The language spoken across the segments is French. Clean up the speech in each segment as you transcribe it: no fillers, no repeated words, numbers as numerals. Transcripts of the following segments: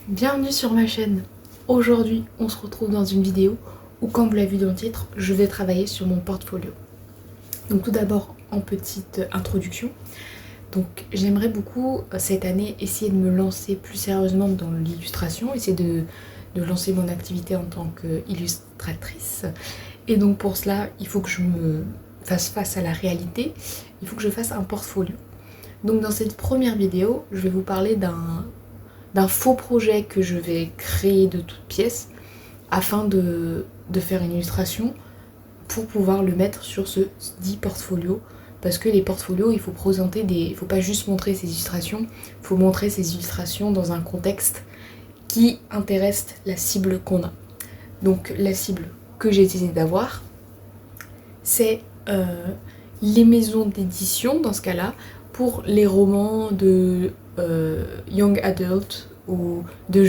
Bienvenue sur ma chaîne. Aujourd'hui, on se retrouve dans une vidéo où, comme vous l'avez vu dans le titre, je vais travailler sur mon portfolio. Donc tout d'abord, en petite introduction. Donc j'aimerais beaucoup cette année essayer de me lancer plus sérieusement dans l'illustration, essayer de lancer mon activité en tant qu'illustratrice. Et donc pour cela, il faut que je me fasse face à la réalité, il faut que je fasse un portfolio. Donc dans cette première vidéo, je vais vous parler d'un faux projet que je vais créer de toutes pièces afin de faire une illustration pour pouvoir le mettre sur ce dit portfolio. Parce que les portfolios, il faut présenter il faut pas juste montrer ses illustrations, il faut montrer ses illustrations dans un contexte qui intéresse la cible qu'on a. Donc la cible que j'ai décidé d'avoir, c'est les maisons d'édition dans ce cas-là, pour les romans de young adult ou de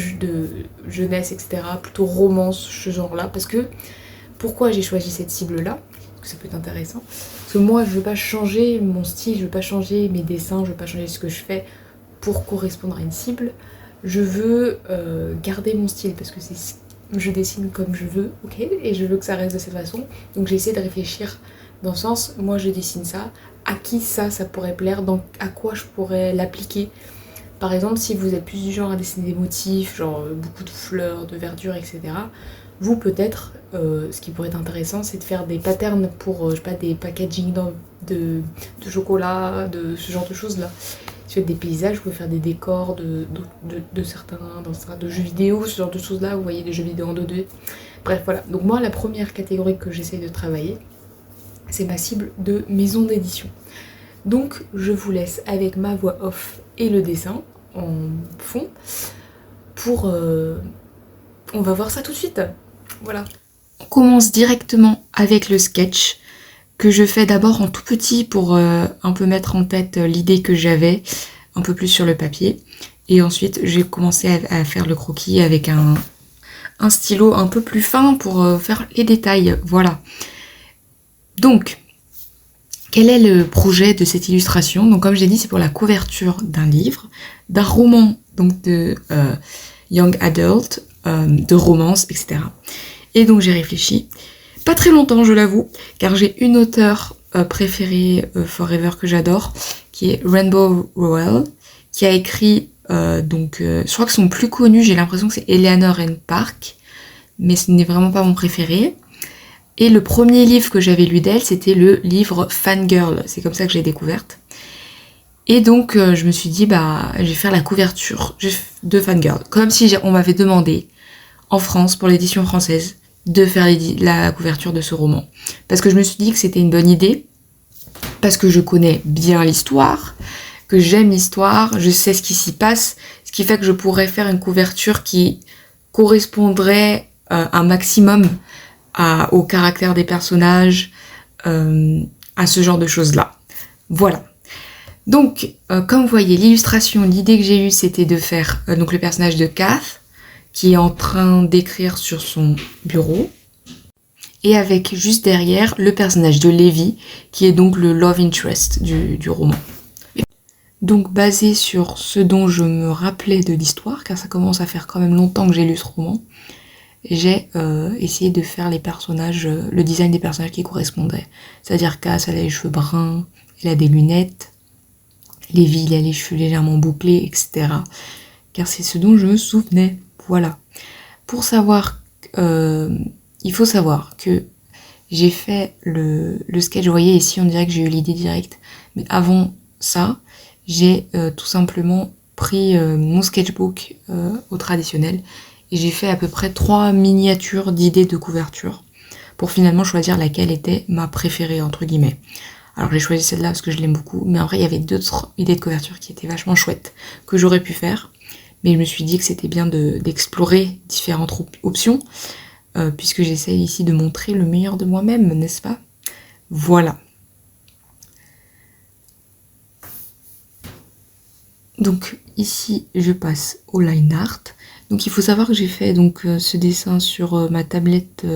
jeunesse, etc. Plutôt romance, ce genre-là. Parce que, pourquoi j'ai choisi cette cible-là? Parce que ça peut être intéressant. Parce que moi, je veux pas changer mon style, je veux pas changer mes dessins, je veux pas changer ce que je fais pour correspondre à une cible. Je veux garder mon style parce que je dessine comme je veux, ok, et je veux que ça reste de cette façon. Donc j'ai essayé de réfléchir dans le sens, moi je dessine ça, à qui ça pourrait plaire, donc à quoi je pourrais l'appliquer. Par exemple, si vous êtes plus du genre à dessiner des motifs, genre beaucoup de fleurs, de verdure, etc., vous peut-être, ce qui pourrait être intéressant, c'est de faire des patterns pour, je sais pas, des packaging de chocolat, de ce genre de choses-là. Si vous faites des paysages, vous pouvez faire des décors de certains de jeux vidéo, ce genre de choses-là, vous voyez des jeux vidéo en 2D. Bref, voilà. Donc moi, la première catégorie que j'essaye de travailler, c'est ma cible de maison d'édition. Donc je vous laisse avec ma voix off et le dessin en fond pour... on va voir ça tout de suite. Voilà. On commence directement avec le sketch que je fais d'abord en tout petit pour un peu mettre en tête l'idée que j'avais un peu plus sur le papier. Et ensuite j'ai commencé à faire le croquis avec un stylo un peu plus fin pour faire les détails. Voilà. Donc, quel est le projet de cette illustration? Donc comme j'ai dit, c'est pour la couverture d'un livre, d'un roman, donc de young adult, de romance, etc. Et donc j'ai réfléchi, pas très longtemps je l'avoue, car j'ai une auteure préférée forever que j'adore, qui est Rainbow Rowell, qui a écrit, je crois que son plus connu, j'ai l'impression que c'est Eleanor and Park, mais ce n'est vraiment pas mon préféré. Et le premier livre que j'avais lu d'elle, c'était le livre Fangirl. C'est comme ça que j'ai découverte. Et donc, je me suis dit, je vais faire la couverture de Fangirl. Comme si on m'avait demandé, en France, pour l'édition française, de faire la couverture de ce roman. Parce que je me suis dit que c'était une bonne idée. Parce que je connais bien l'histoire, que j'aime l'histoire, je sais ce qui s'y passe. Ce qui fait que je pourrais faire une couverture qui correspondrait un maximum au caractère des personnages, à ce genre de choses-là. Voilà. Donc, comme vous voyez, l'illustration, l'idée que j'ai eue, c'était de faire donc le personnage de Kath, qui est en train d'écrire sur son bureau, et avec juste derrière le personnage de Levi, qui est donc le love interest du roman. Donc, basé sur ce dont je me rappelais de l'histoire, car ça commence à faire quand même longtemps que j'ai lu ce roman, j'ai essayé de faire les personnages, le design des personnages qui correspondaient. C'est-à-dire Cass, elle a les cheveux bruns, elle a des lunettes, Levi, il a les cheveux légèrement bouclés, etc. Car c'est ce dont je me souvenais. Voilà. Pour savoir, il faut savoir que j'ai fait le sketch, vous voyez ici on dirait que j'ai eu l'idée directe, mais avant ça, j'ai tout simplement pris mon sketchbook au traditionnel, et j'ai fait à peu près 3 miniatures d'idées de couverture pour finalement choisir laquelle était ma préférée, entre guillemets. Alors j'ai choisi celle-là parce que je l'aime beaucoup, mais en vrai il y avait d'autres idées de couverture qui étaient vachement chouettes, que j'aurais pu faire, mais je me suis dit que c'était bien d'explorer différentes options, puisque j'essaye ici de montrer le meilleur de moi-même, n'est-ce pas? Voilà. Donc ici je passe au line art. Donc il faut savoir que j'ai fait donc ce dessin sur ma tablette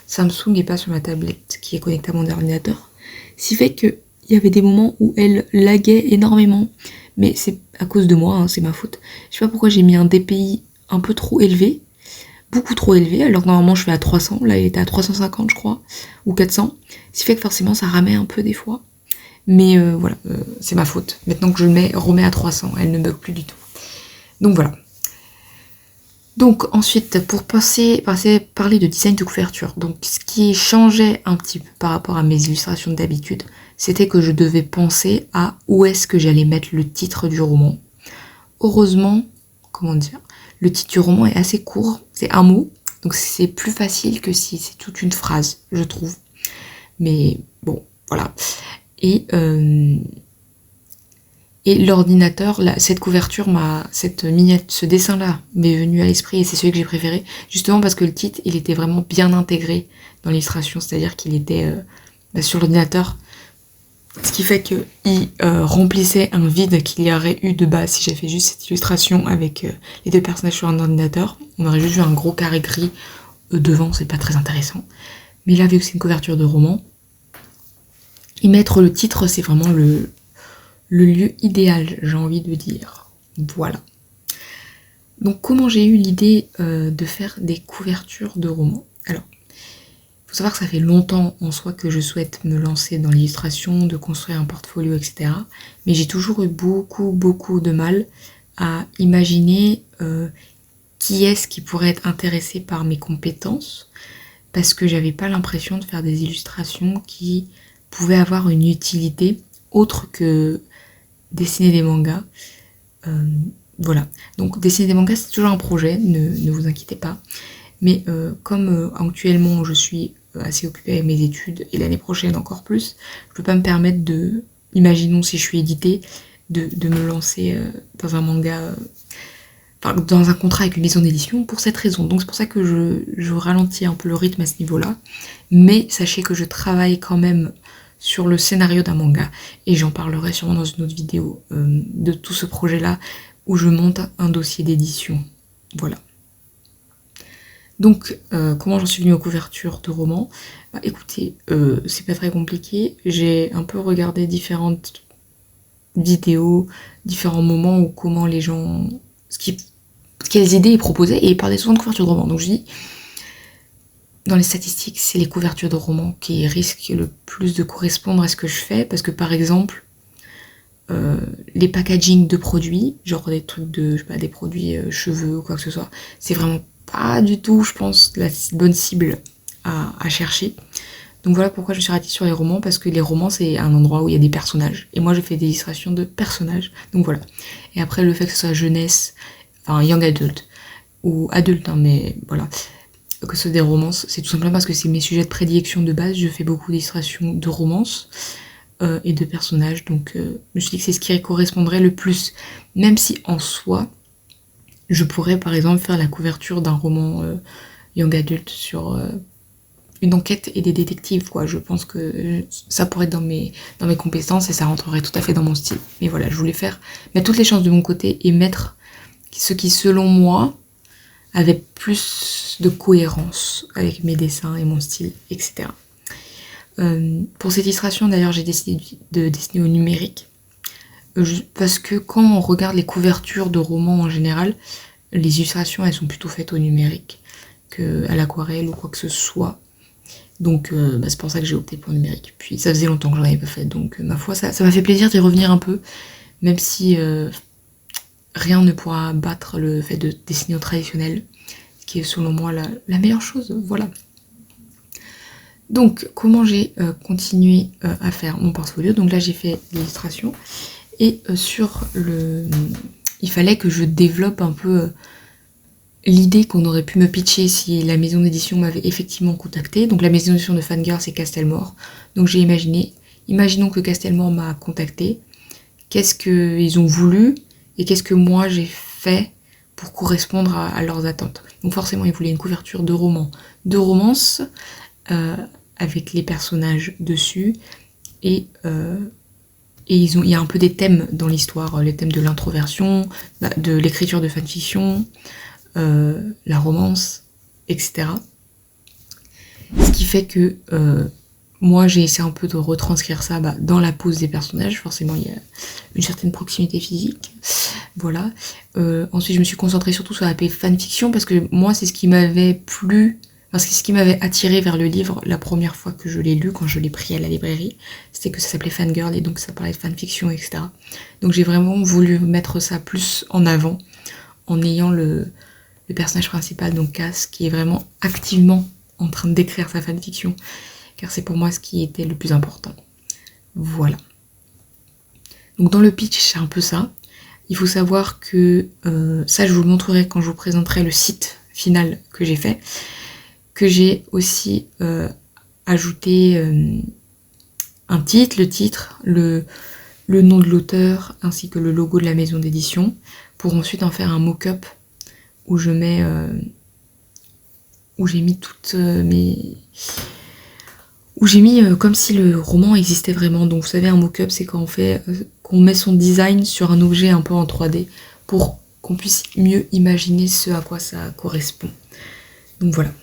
Samsung et pas sur ma tablette qui est connectée à mon ordinateur. Ce qui fait qu'il y avait des moments où elle laguait énormément, mais c'est à cause de moi, hein, c'est ma faute. Je sais pas pourquoi j'ai mis un DPI un peu trop élevé, beaucoup trop élevé, alors que normalement je fais à 300, là il était à 350 je crois, ou 400, ce qui fait que forcément ça ramait un peu des fois, mais voilà, c'est ma faute. Maintenant que je le remets à 300, elle ne bug plus du tout. Donc voilà. Donc ensuite, pour parler de design de couverture, donc ce qui changeait un petit peu par rapport à mes illustrations d'habitude, c'était que je devais penser à où est-ce que j'allais mettre le titre du roman. Heureusement, comment dire, le titre du roman est assez court, c'est un mot, donc c'est plus facile que si c'est toute une phrase, je trouve. Mais bon, voilà. Et l'ordinateur, cette couverture, ce dessin-là m'est venu à l'esprit et c'est celui que j'ai préféré, justement parce que le titre, il était vraiment bien intégré dans l'illustration, c'est-à-dire qu'il était sur l'ordinateur, ce qui fait qu'il remplissait un vide qu'il y aurait eu de base si j'avais fait juste cette illustration avec les deux personnages sur un ordinateur. On aurait juste vu un gros carré gris devant, c'est pas très intéressant. Mais là, vu que c'est une couverture de roman, y mettre le titre, c'est vraiment le lieu idéal, j'ai envie de dire. Voilà. Donc comment j'ai eu l'idée de faire des couvertures de romans? Alors, il faut savoir que ça fait longtemps en soi que je souhaite me lancer dans l'illustration, de construire un portfolio, etc. Mais j'ai toujours eu beaucoup de mal à imaginer qui est-ce qui pourrait être intéressé par mes compétences, parce que j'avais pas l'impression de faire des illustrations qui pouvaient avoir une utilité autre que dessiner des mangas. Voilà. Donc dessiner des mangas, c'est toujours un projet, ne vous inquiétez pas. Mais comme actuellement je suis assez occupée avec mes études, et l'année prochaine encore plus, je peux pas me permettre de, imaginons si je suis éditée, de me lancer dans un manga, enfin dans un contrat avec une maison d'édition pour cette raison. Donc c'est pour ça que je ralentis un peu le rythme à ce niveau-là. Mais sachez que je travaille quand même sur le scénario d'un manga, et j'en parlerai sûrement dans une autre vidéo de tout ce projet-là, où je monte un dossier d'édition. Voilà. Donc, comment j'en suis venue aux couvertures de romans? Bah, écoutez, c'est pas très compliqué. J'ai un peu regardé différentes vidéos, différents moments où comment les gens... quelles idées ils proposaient, et ils parlaient souvent de couverture de romans. Donc je dis, dans les statistiques, c'est les couvertures de romans qui risquent le plus de correspondre à ce que je fais, parce que par exemple, les packaging de produits, genre des trucs de, je sais pas, des produits cheveux ou quoi que ce soit, c'est vraiment pas du tout, je pense, la bonne cible à chercher. Donc voilà pourquoi je suis arrêtée sur les romans, parce que les romans c'est un endroit où il y a des personnages, et moi je fais des illustrations de personnages, donc voilà. Et après le fait que ce soit jeunesse, enfin young adult, ou adulte, hein, mais voilà, que ce soit des romances, c'est tout simplement parce que c'est mes sujets de prédilection de base, je fais beaucoup d'illustrations de romances, et de personnages, donc je me suis dit que c'est ce qui correspondrait le plus, même si en soi je pourrais par exemple faire la couverture d'un roman young adult sur une enquête et des détectives, quoi. Je pense que ça pourrait être dans mes compétences et ça rentrerait tout à fait dans mon style. Mais voilà, je voulais mettre toutes les chances de mon côté et mettre ce qui selon moi avait plus de cohérence avec mes dessins et mon style, etc. Pour cette illustration d'ailleurs j'ai décidé de dessiner au numérique, parce que quand on regarde les couvertures de romans en général, les illustrations elles sont plutôt faites au numérique qu'à l'aquarelle ou quoi que ce soit. Donc c'est pour ça que j'ai opté pour le numérique. Puis ça faisait longtemps que j'en avais pas fait, donc ma foi ça m'a fait plaisir d'y revenir un peu, même si rien ne pourra battre le fait de dessiner au traditionnel, ce qui est selon moi la meilleure chose, voilà. Donc, comment j'ai continué à faire mon portfolio? Donc là, j'ai fait l'illustration. Et il fallait que je développe un peu l'idée qu'on aurait pu me pitcher si la maison d'édition m'avait effectivement contactée. Donc la maison d'édition de Fangirl, c'est Castelmore. Donc j'ai imaginons que Castelmore m'a contactée. Qu'est-ce qu'ils ont voulu et qu'est-ce que moi j'ai fait pour correspondre à leurs attentes. Donc forcément, ils voulaient une couverture de romance, avec les personnages dessus, et il y a un peu des thèmes dans l'histoire, les thèmes de l'introversion, de l'écriture de fanfiction, la romance, etc. Ce qui fait que moi j'ai essayé un peu de retranscrire ça dans la pose des personnages. Forcément il y a une certaine proximité physique, Voilà. Ensuite, je me suis concentrée surtout sur la l'aspect fanfiction parce que moi, c'est ce qui m'avait plu, parce que c'est ce qui m'avait attiré vers le livre la première fois que je l'ai lu, quand je l'ai pris à la librairie. C'était que ça s'appelait Fangirl et donc ça parlait de fanfiction, etc. Donc j'ai vraiment voulu mettre ça plus en avant en ayant le personnage principal, donc Cass, qui est vraiment activement en train d'écrire sa fanfiction, car c'est pour moi ce qui était le plus important. Voilà. Donc dans le pitch, c'est un peu ça. Il faut savoir que ça, je vous le montrerai quand je vous présenterai le site final que j'ai fait, que j'ai aussi ajouté un titre, le titre, le nom de l'auteur, ainsi que le logo de la maison d'édition, pour ensuite en faire un mock-up où je mets où j'ai mis toutes mes... où j'ai mis comme si le roman existait vraiment. Donc vous savez, un mock-up, c'est quand on fait qu'on met son design sur un objet un peu en 3D pour qu'on puisse mieux imaginer ce à quoi ça correspond. Donc voilà.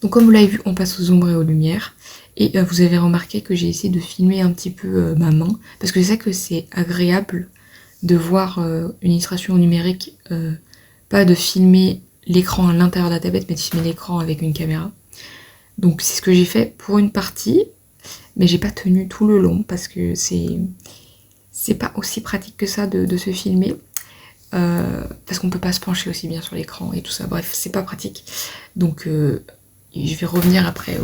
Donc comme vous l'avez vu, on passe aux ombres et aux lumières. Et vous avez remarqué que j'ai essayé de filmer un petit peu ma main, parce que je sais que c'est agréable de voir une illustration numérique, pas de filmer l'écran à l'intérieur de la tablette, mais de filmer l'écran avec une caméra. Donc c'est ce que j'ai fait pour une partie, mais j'ai pas tenu tout le long, parce que c'est pas aussi pratique que ça de se filmer, parce qu'on peut pas se pencher aussi bien sur l'écran et tout ça, bref, c'est pas pratique. Donc je vais revenir après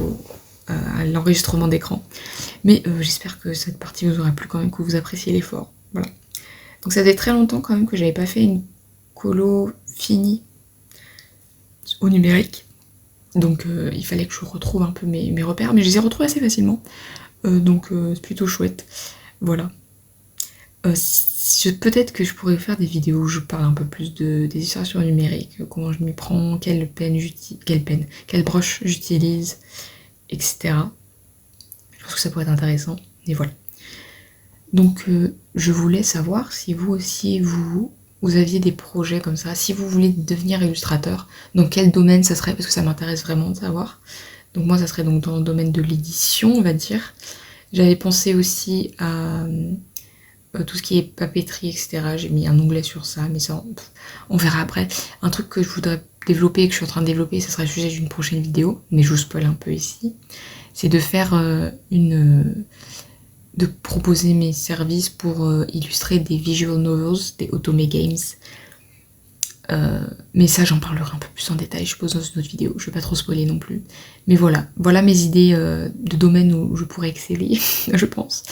à l'enregistrement d'écran. Mais j'espère que cette partie vous aura plu quand même, que vous appréciez l'effort. Voilà. Donc ça faisait très longtemps quand même que j'avais pas fait une colo finie au numérique. Donc il fallait que je retrouve un peu mes repères, mais je les ai retrouvés assez facilement. Donc c'est plutôt chouette. Voilà. Peut-être que je pourrais faire des vidéos où je parle un peu plus des illustrations numériques, comment je m'y prends, quelle broche j'utilise, etc. Je pense que ça pourrait être intéressant, et voilà. Donc je voulais savoir si vous aussi, vous aviez des projets comme ça, si vous voulez devenir illustrateur, dans quel domaine ça serait, parce que ça m'intéresse vraiment de savoir. Donc moi ça serait donc dans le domaine de l'édition, on va dire. J'avais pensé aussi à tout ce qui est papeterie, etc. J'ai mis un onglet sur ça, mais ça, on verra après. Un truc que je voudrais développer, que je suis en train de développer, ça sera le sujet d'une prochaine vidéo, mais je vous spoil un peu ici, c'est de faire de proposer mes services pour illustrer des visual novels, des otome games. Mais ça, j'en parlerai un peu plus en détail, je suppose, dans une autre vidéo. Je vais pas trop spoiler non plus. Mais voilà mes idées de domaines où je pourrais exceller, je pense.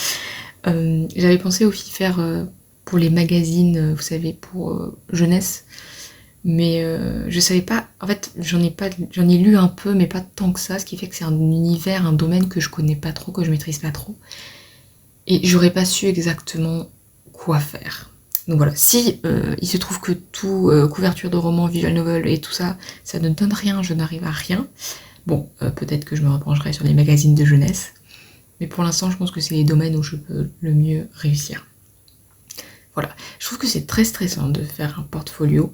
J'avais pensé aussi faire pour les magazines, vous savez, pour jeunesse. Mais je savais pas, en fait j'en ai lu un peu, mais pas tant que ça, ce qui fait que c'est un univers, un domaine que je connais pas trop, que je maîtrise pas trop. Et j'aurais pas su exactement quoi faire. Donc voilà, si il se trouve que tout, couverture de romans, visual novel et tout ça, ça ne donne rien, je n'arrive à rien. Bon, peut-être que je me repencherai sur les magazines de jeunesse. Mais pour l'instant, je pense que c'est les domaines où je peux le mieux réussir. Voilà, je trouve que c'est très stressant de faire un portfolio,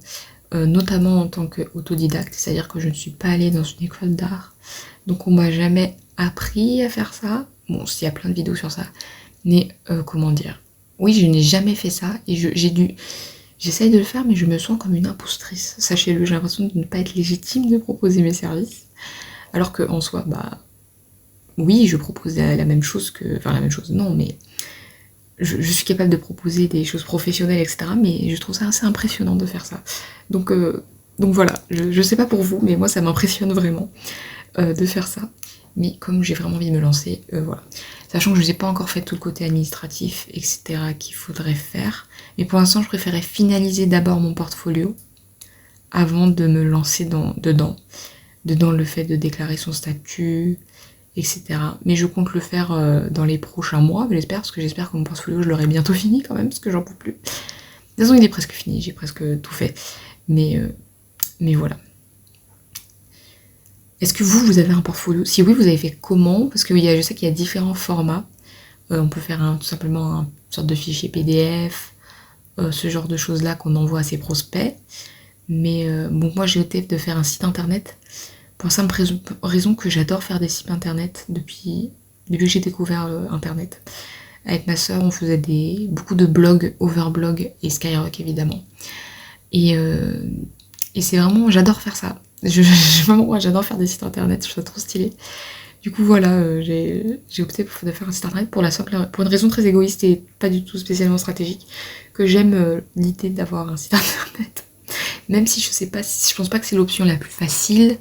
notamment en tant qu'autodidacte, c'est-à-dire que je ne suis pas allée dans une école d'art, donc on m'a jamais appris à faire ça. Bon, il y a plein de vidéos sur ça, mais comment dire, oui, je n'ai jamais fait ça, et j'essaye de le faire, mais je me sens comme une impostrice, sachez-le, j'ai l'impression de ne pas être légitime de proposer mes services, alors que en soi, bah, oui, je propose la même chose enfin la même chose, non, mais je suis capable de proposer des choses professionnelles, etc. Mais je trouve ça assez impressionnant de faire ça. Donc voilà, je sais pas pour vous, mais moi ça m'impressionne vraiment de faire ça. Mais comme j'ai vraiment envie de me lancer, voilà. Sachant que je n'ai pas encore fait tout le côté administratif, etc. qu'il faudrait faire. Mais pour l'instant, je préférais finaliser d'abord mon portfolio avant de me lancer dedans. Dedans le fait de déclarer son statut, etc. Mais je compte le faire dans les prochains mois, j'espère, parce que j'espère que mon portfolio, je l'aurai bientôt fini quand même, parce que j'en peux plus. De toute façon, il est presque fini, j'ai presque tout fait. Mais voilà. Est-ce que vous avez un portfolio? Si oui, vous avez fait comment? Parce que je sais qu'il y a différents formats. On peut faire tout simplement une sorte de fichier PDF, ce genre de choses-là qu'on envoie à ses prospects. Mais bon, moi j'ai opté de faire un site internet. Pour la simple raison que j'adore faire des sites internet depuis que j'ai découvert internet. Avec ma soeur, on faisait beaucoup de blogs, Overblog et Skyrock évidemment. Et c'est vraiment, j'adore faire ça. Vraiment, j'adore faire des sites internet, je trouve ça trop stylé. Du coup voilà, j'ai opté de faire un site internet pour une raison très égoïste et pas du tout spécialement stratégique, que j'aime l'idée d'avoir un site internet. Même si je pense pas que c'est l'option la plus facile,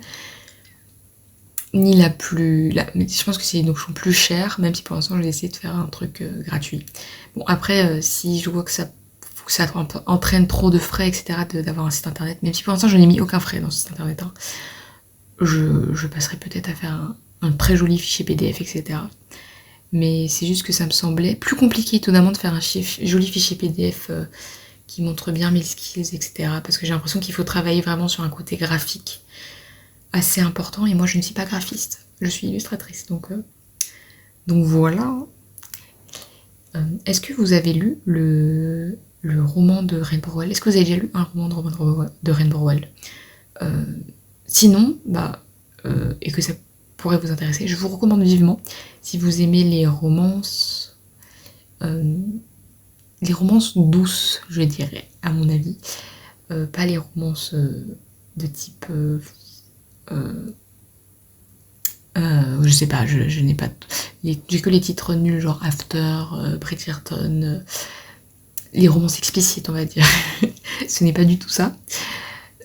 ni la plus... mais je pense que c'est une option plus chère, même si pour l'instant je vais essayer de faire un truc gratuit. Bon après, si je vois que ça entraîne trop de frais, etc., d'avoir un site internet, même si pour l'instant je n'ai mis aucun frais dans ce site internet, hein, je passerai peut-être à faire un très joli fichier PDF, etc. Mais c'est juste que ça me semblait plus compliqué étonnamment de faire un joli fichier PDF qui montre bien mes skills, etc. Parce que j'ai l'impression qu'il faut travailler vraiment sur un côté graphique assez important, et moi je ne suis pas graphiste, je suis illustratrice, donc voilà. Est-ce que vous avez lu le roman de Ray Burwell? Est-ce que vous avez déjà lu un roman de Ray Burwell? Sinon, et que ça pourrait vous intéresser, je vous recommande vivement, si vous aimez les romances douces, je dirais, à mon avis, pas les romances de type... je sais pas, je n'ai pas... J'ai que les titres nuls, genre After, Bridgerton, les romances explicites, on va dire. Ce n'est pas du tout ça.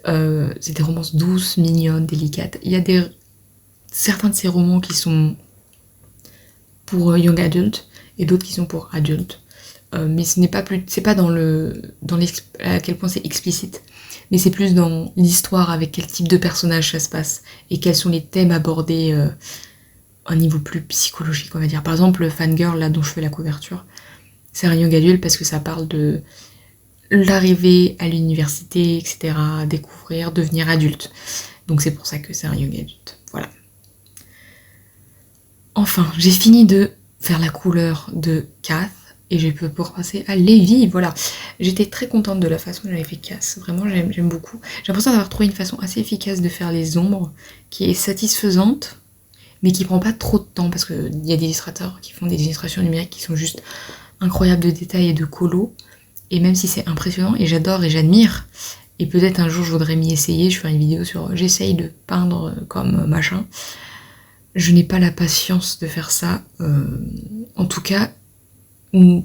C'est des romances douces, mignonnes, délicates. Il y a certains de ces romans qui sont pour young adult et d'autres qui sont pour adult. Mais c'est pas à quel point c'est explicite, mais c'est plus dans l'histoire, avec quel type de personnage ça se passe et quels sont les thèmes abordés à un niveau plus psychologique, on va dire. Par exemple, le Fangirl, là dont je fais la couverture, c'est un young adulte parce que ça parle de l'arrivée à l'université, etc., découvrir, devenir adulte. Donc c'est pour ça que c'est un young adulte. Voilà. Enfin, j'ai fini de faire la couleur de Cath et je peux pouvoir passer à Levi. Voilà. J'étais très contente de la façon dont j'avais fait Cath. Vraiment, j'aime beaucoup. J'ai l'impression d'avoir trouvé une façon assez efficace de faire les ombres, qui est satisfaisante, mais qui prend pas trop de temps, parce qu'il y a des illustrateurs qui font des illustrations numériques qui sont juste incroyables de détails et de colos. Et même si c'est impressionnant, et j'adore et j'admire, et peut-être un jour je voudrais m'y essayer, je ferai une vidéo sur j'essaye de peindre comme machin, je n'ai pas la patience de faire ça, en tout cas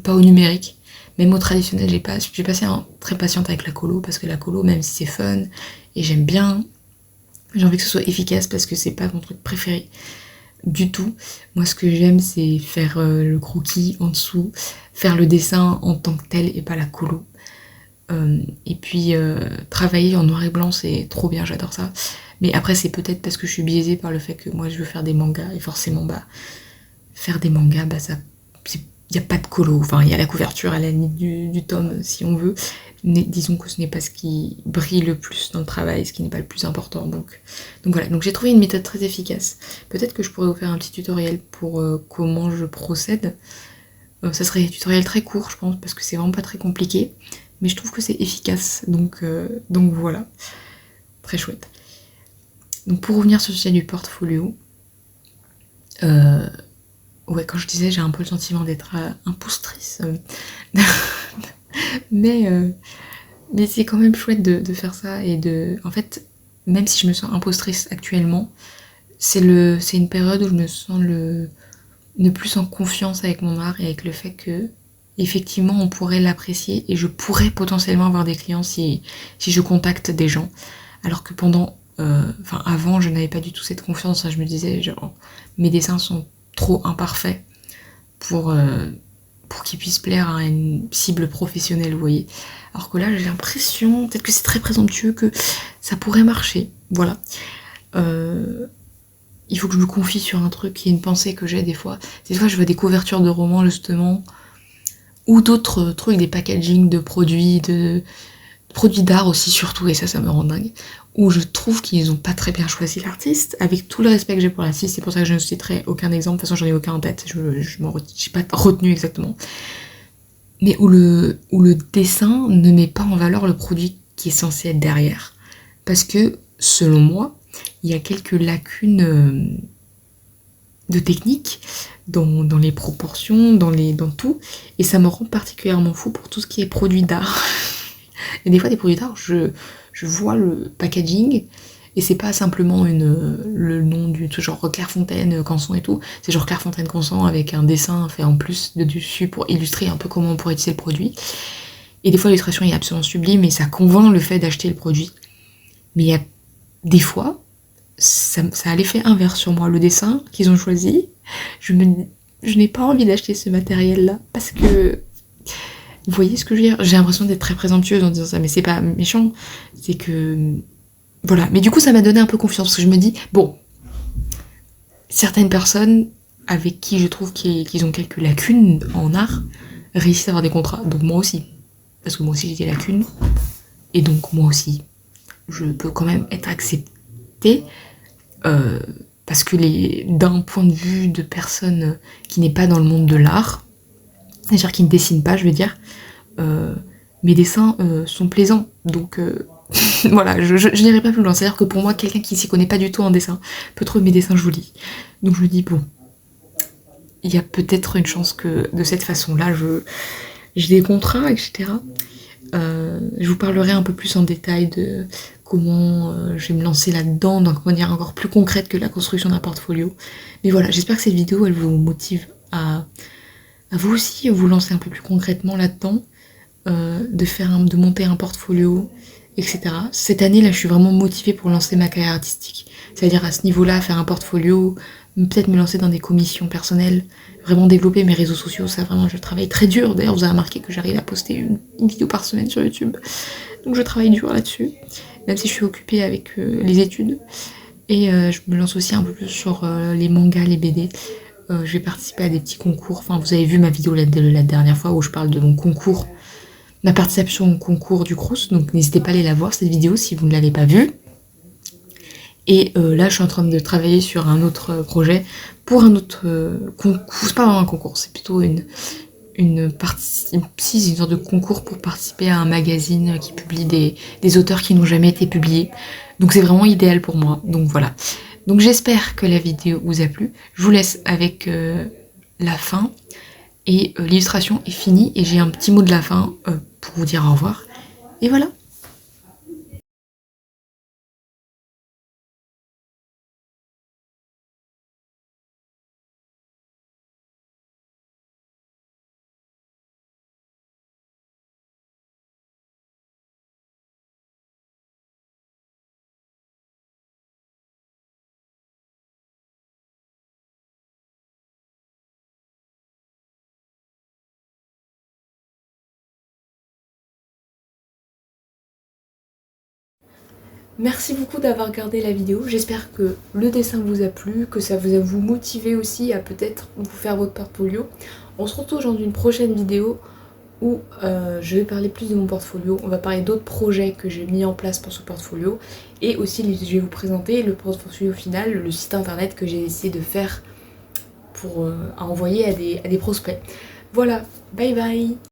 pas au numérique, même au traditionnel. J'ai passé très patiente avec la colo, parce que la colo, même si c'est fun et j'aime bien, j'ai envie que ce soit efficace, parce que c'est pas mon truc préféré du tout. Moi ce que j'aime, c'est faire le croquis en dessous, faire le dessin en tant que tel et pas la colo. Et puis travailler en noir et blanc, c'est trop bien, j'adore ça. Mais après c'est peut-être parce que je suis biaisée par le fait que moi je veux faire des mangas, et forcément faire des mangas, il n'y a pas de colo, enfin il y a la couverture à la limite du tome si on veut, mais disons que ce n'est pas ce qui brille le plus dans le travail, ce qui n'est pas le plus important, donc voilà. Donc j'ai trouvé une méthode très efficace. Peut-être que je pourrais vous faire un petit tutoriel pour comment je procède. Ça serait un tutoriel très court, je pense, parce que c'est vraiment pas très compliqué, mais je trouve que c'est efficace, donc voilà, très chouette. Donc pour revenir sur le sujet du portfolio, ouais, quand je disais j'ai un peu le sentiment d'être impostrice, mais c'est quand même chouette de faire ça, et en fait, même si je me sens impostrice actuellement, c'est une période où je me sens le plus en confiance avec mon art, et avec le fait que effectivement on pourrait l'apprécier, et je pourrais potentiellement avoir des clients si je contacte des gens, alors que avant je n'avais pas du tout cette confiance. Je me disais genre mes dessins sont trop imparfaits pour qu'ils puissent plaire à une cible professionnelle, vous voyez. Alors que là j'ai l'impression, peut-être que c'est très présomptueux, que ça pourrait marcher, voilà. Il faut que je me confie sur un truc, qui est une pensée que j'ai des fois. Des fois je vois des couvertures de romans justement, ou d'autres trucs, des packaging de produits d'art aussi surtout, et ça me rend dingue, où je trouve qu'ils ont pas très bien choisi l'artiste, avec tout le respect que j'ai pour l'artiste. C'est pour ça que je ne citerai aucun exemple, de toute façon j'en ai aucun en tête, j'ai pas retenu exactement, mais où le dessin ne met pas en valeur le produit qui est censé être derrière, parce que selon moi il y a quelques lacunes de technique, dans les proportions, dans tout. Et ça me rend particulièrement fou pour tout ce qui est produits d'art. Et des fois, des produits d'art, je vois le packaging, et c'est pas simplement le nom du genre Clairefontaine, Canson et tout. C'est genre Clairefontaine Canson avec un dessin fait en plus de dessus pour illustrer un peu comment on pourrait utiliser le produit. Et des fois, l'illustration est absolument sublime et ça convainc le fait d'acheter le produit. Mais il y a des fois, ça a l'effet inverse sur moi. Le dessin qu'ils ont choisi, je n'ai pas envie d'acheter ce matériel-là parce que... Vous voyez ce que je veux dire? J'ai l'impression d'être très présomptueuse en disant ça, mais c'est pas méchant. C'est que... Voilà. Mais du coup, ça m'a donné un peu confiance parce que je me dis, bon, certaines personnes avec qui je trouve qu'ils ont quelques lacunes en art réussissent à avoir des contrats. Donc moi aussi. Parce que moi aussi j'ai des lacunes. Et donc moi aussi, je peux quand même être acceptée. Parce que d'un point de vue de personne qui n'est pas dans le monde de l'art, c'est-à-dire qui ne dessine pas, je veux dire, mes dessins sont plaisants. Donc voilà, je n'irai pas plus loin. C'est-à-dire que pour moi, quelqu'un qui s'y connaît pas du tout en dessin peut trouver mes dessins jolis. Donc je me dis, bon, il y a peut-être une chance que de cette façon-là, j'ai des contrats, etc. Je vous parlerai un peu plus en détail de comment je vais me lancer là-dedans, donc de manière encore plus concrète que la construction d'un portfolio. Mais voilà, j'espère que cette vidéo, elle vous motive à vous aussi vous lancer un peu plus concrètement là-dedans, de monter un portfolio, etc. Cette année, là, je suis vraiment motivée pour lancer ma carrière artistique. C'est-à-dire à ce niveau-là, faire un portfolio, peut-être me lancer dans des commissions personnelles, vraiment développer mes réseaux sociaux, ça vraiment, je travaille très dur. D'ailleurs, vous avez remarqué que j'arrive à poster une vidéo par semaine sur YouTube. Donc je travaille dur là-dessus, même si je suis occupée avec les études. Et je me lance aussi un peu plus sur les mangas, les BD. Je vais participer à des petits concours. Enfin, vous avez vu ma vidéo la dernière fois où je parle de mon concours, ma participation au concours du Crous. Donc n'hésitez pas à aller la voir, cette vidéo, si vous ne l'avez pas vue. Et là, je suis en train de travailler sur un autre projet pour un autre concours. C'est pas vraiment un concours, c'est plutôt une sorte de concours pour participer à un magazine qui publie des auteurs qui n'ont jamais été publiés. Donc c'est vraiment idéal pour moi. Donc voilà. Donc j'espère que la vidéo vous a plu. Je vous laisse avec la fin. Et l'illustration est finie. Et j'ai un petit mot de la fin pour vous dire au revoir. Et voilà. Merci beaucoup d'avoir regardé la vidéo, j'espère que le dessin vous a plu, que ça vous a motivé aussi à peut-être vous faire votre portfolio. On se retrouve dans une prochaine vidéo où je vais parler plus de mon portfolio, on va parler d'autres projets que j'ai mis en place pour ce portfolio et aussi je vais vous présenter le portfolio final, le site internet que j'ai essayé de faire pour à envoyer à des prospects. Voilà, bye bye.